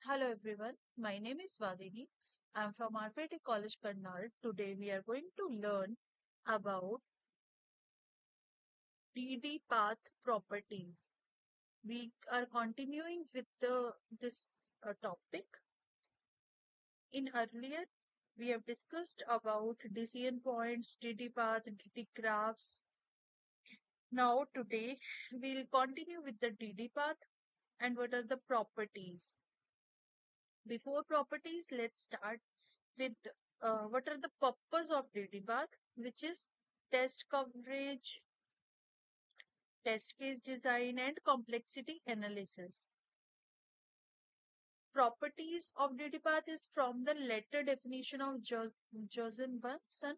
Hello everyone, my name is Vadini. I'm from RPIIT College Karnal. Today we are going to learn about DD path properties. We are continuing with this topic. In earlier, we have discussed about decision points, DD path, DD graphs. Now today we'll continue with the DD path and what are the properties. Before properties, let's start with what are the purpose of DD path, which is test coverage, test case design, and complexity analysis. Properties of DD path is from the letter definition of Josenson.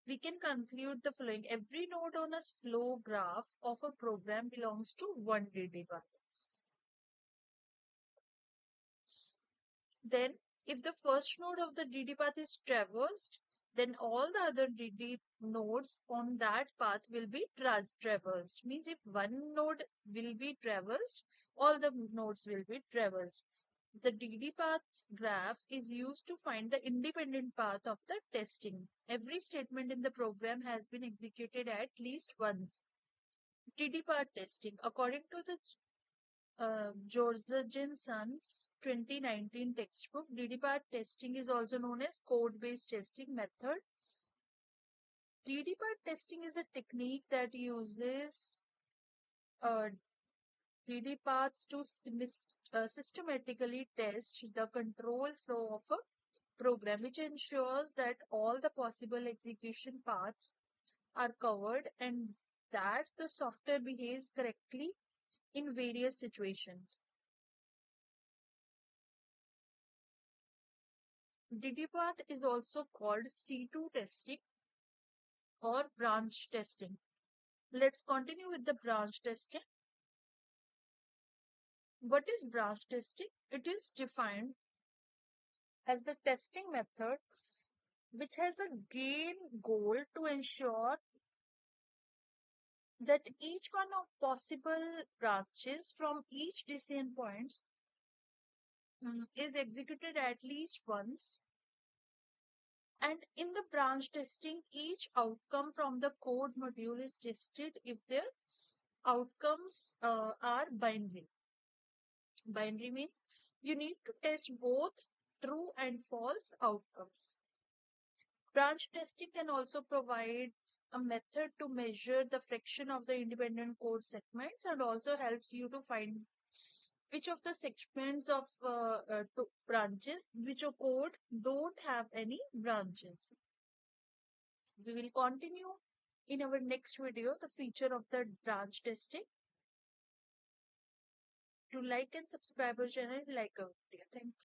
We can conclude the following: every node on a flow graph of a program belongs to one DD path. Then, if the first node of the DD path is traversed, then all the other DD nodes on that path will be traversed. Means if one node will be traversed, all the nodes will be traversed. The DD path graph is used to find the independent path of the testing. Every statement in the program has been executed at least once. DD path testing. According to the Jorgensen's 2019 textbook, DD-path testing is also known as code-based testing method. DD-path testing is a technique that uses DD paths to systematically test the control flow of a program, which ensures that all the possible execution paths are covered and that the software behaves correctly in various situations. DD path is also called C2 testing or branch testing. Let's continue with the branch testing. What is branch testing? It is defined as the testing method which has a gain goal to ensure that each one of possible branches from each decision points is executed at least once. And in the branch testing, each outcome from the code module is tested if the outcomes are binary. Binary means you need to test both true and false outcomes. Branch testing can also provide a method to measure the friction of the independent code segments and also helps you to find which of the segments of branches, which of code don't have any branches. We will continue in our next video the feature of the branch testing. To like and subscribe our channel, like our video. Thank you.